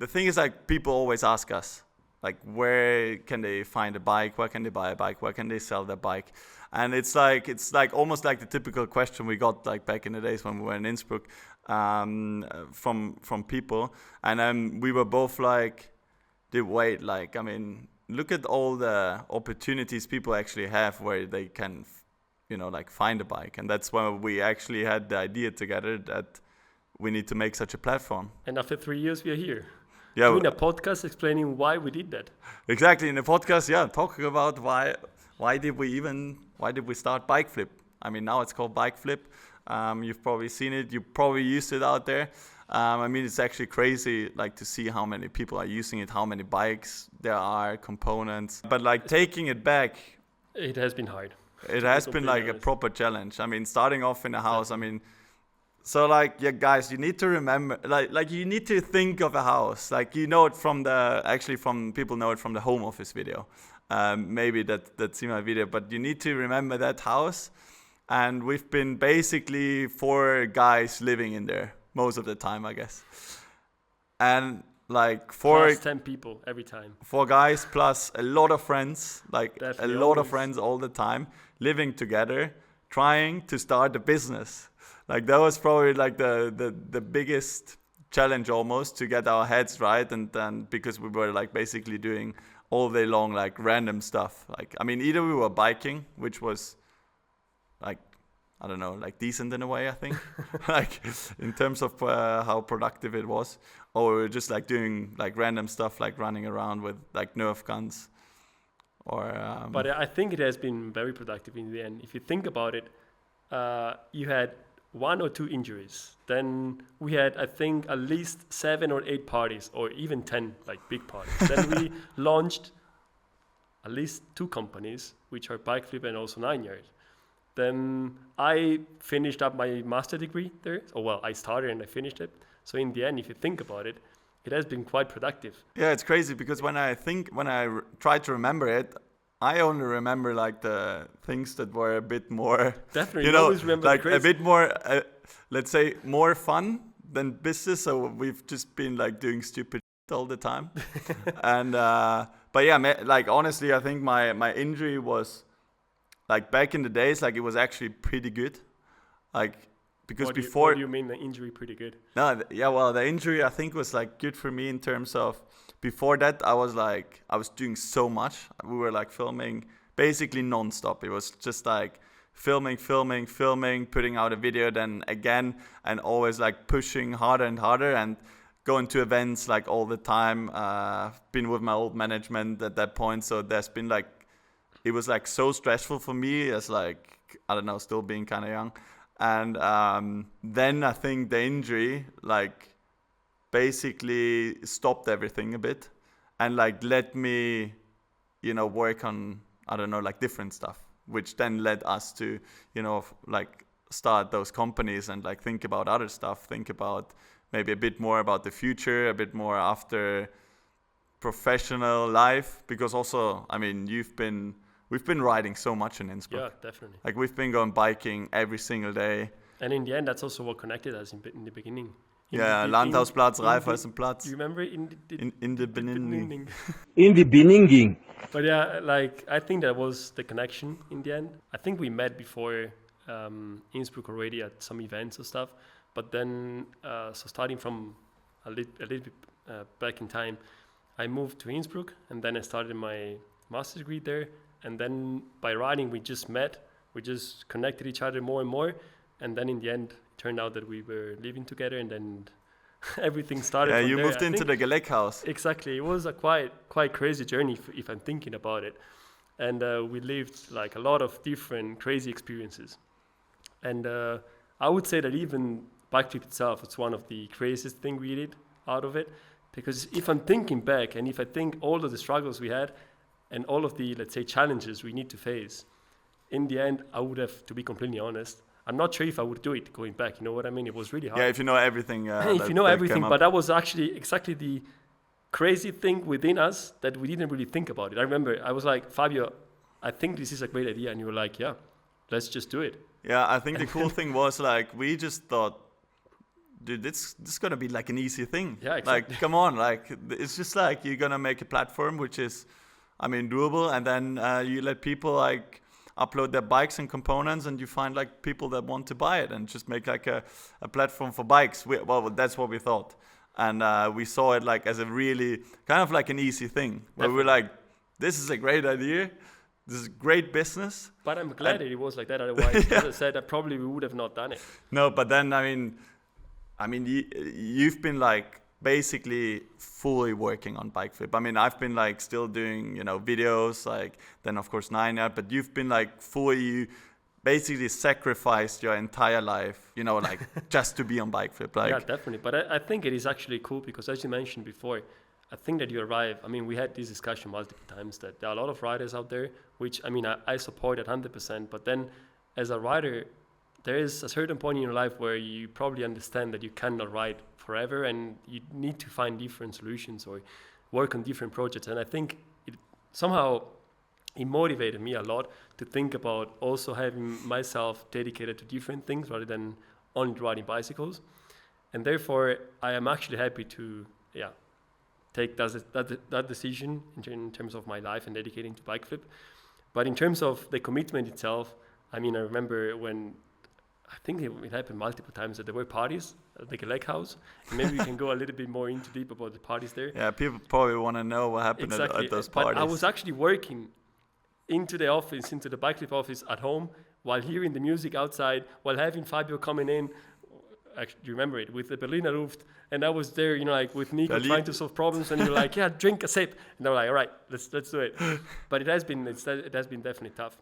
the thing is, like, people always ask us, like, where can they find a bike? Where can they buy a bike? Where can they sell their bike? And it's like almost like the typical question we got, like, back in the days when we were in Innsbruck, from people. And we were both like, wait, like, I mean, look at all the opportunities people actually have where they can, like, find a bike. And that's when we actually had the idea together that we need to make such a platform. And after 3 years, we are here. Yeah, doing a podcast explaining why we did that. Exactly, in the podcast, talking about why did we start Bikeflip. I mean, now it's called Bikeflip. You've probably seen it. You probably used it out there. I mean, it's actually crazy, like, to see how many people are using it, how many bikes there are, components. But, like, taking it back, it has been hard. It has been like a proper challenge. I mean, starting off in a house. I mean, so, like, yeah, guys, you need to remember, like you need to think of a house. Like, you know it from people know it from the home office video. Maybe that's in my video, but you need to remember that house. And we've been basically 4 guys living in there most of the time, I guess. And like plus 10 people every time. 4 guys plus a lot of friends, like definitely a lot of friends all the time, living together, trying to start a business. Like, that was probably like the biggest challenge almost, to get our heads right. And then, because we were like basically doing all day long, like, random stuff. Like, I mean, either we were biking, which was like, I don't know, like, decent in a way, I think, like, in terms of how productive it was, or we were just like doing like random stuff, like running around with like Nerf guns, or. But I think it has been very productive in the end. If you think about it, you had 1 or 2 injuries. Then we had, I think, at least 7 or 8 parties, or even 10, like, big parties. Then we launched at least 2 companies, which are Bikeflip and also 9 Yard. Then I finished up my master degree there. I started and I finished it. So in the end, if you think about it, it has been quite productive. Yeah, it's crazy, because when I try to remember it, I only remember like the things that were a bit more, definitely, always remember like a bit more, let's say, more fun than business. So we've just been like doing stupid shit all the time. And but yeah, like, honestly, I think my injury was, like, back in the days, like, it was actually pretty good, like, because what do you mean the injury pretty good? No, the injury, I think, was like good for me in terms of, before that I was doing so much. We were like filming basically non-stop. It was just like filming, putting out a video, then again, and always like pushing harder and harder, and going to events like all the time. Been with my old management at that point, so there's been like, it was like so stressful for me as, like, I don't know, still being kind of young. And then I think the injury, like, basically stopped everything a bit, and like let me, work on, I don't know, like, different stuff, which then led us to, like, start those companies and like think about other stuff, think about maybe a bit more about the future, a bit more after professional life, because also, I mean, we've been riding so much in Innsbruck. Yeah, definitely. Like, we've been going biking every single day. And in the end, that's also what connected us in the beginning. Landhausplatz, Raiffeisenplatz. You remember in the beginning. In the beginning. But yeah, like, I think that was the connection in the end. I think we met before Innsbruck already at some events or stuff. But then, so starting from a little bit back in time, I moved to Innsbruck, and then I started my master's degree there. And then by riding, we just met. We just connected each other more and more. And then in the end, it turned out that we were living together, and then everything started. Yeah, from you there. moved into the Geleck house. Exactly. It was a quite crazy journey if I'm thinking about it. And we lived like a lot of different crazy experiences. And I would say that even Bikeflip itself, it's one of the craziest thing we did out of it. Because if I'm thinking back, and if I think all of the struggles we had, and all of the, let's say, challenges we need to face, in the end, I would have, to be completely honest, I'm not sure if I would do it going back. You know what I mean? It was really hard. Yeah, if you know everything. If you know everything, but that was actually exactly the crazy thing within us that we didn't really think about it. I remember I was like, Fabio, I think this is a great idea. And you were like, yeah, let's just do it. Yeah, I think the cool thing was, like, we just thought dude, this is gonna be like an easy thing. Yeah, exactly. Like, come on, like it's just like you're gonna make a platform which is, I mean, doable, and then you let people like upload their bikes and components, and you find like people that want to buy it, and just make like a platform for bikes. Well, that's what we thought, and we saw it like as a really kind of like an easy thing, where we were like, this is a great idea. This is great business. But I'm glad that it was like that. Otherwise, as I said, probably we would have not done it. No, but then I mean, you've been like basically fully working on Bikeflip. I mean, I've been like still doing, you know, videos, like then of course 9 out, but you've been like fully, you basically sacrificed your entire life, you know, like just to be on Bikeflip. Like, yeah, definitely. But I think it is actually cool because, as you mentioned before, I think that you arrive. I mean, we had this discussion multiple times that there are a lot of riders out there, which I mean, I support at 100%. But then, as a rider, there is a certain point in your life where you probably understand that you cannot ride forever, and you need to find different solutions or work on different projects. And I think it motivated me a lot to think about also having myself dedicated to different things rather than only riding bicycles. And therefore, I am actually happy to, take that decision in terms of my life and dedicating to Bikeflip. But in terms of the commitment itself, I mean, I remember when, I think it happened multiple times that there were parties at the Lake House. And maybe we can go a little bit more into deep about the parties there. Yeah, people probably want to know what happened at those parties. But I was actually working into the Bikeflip office at home, while hearing the music outside, while having Fabio coming in. Actually, do you remember it? With the Berliner Luft. And I was there, you know, like with Nico trying to solve problems, and you're like, yeah, drink a sip. And they're like, all right, let's do it. But it has been definitely tough.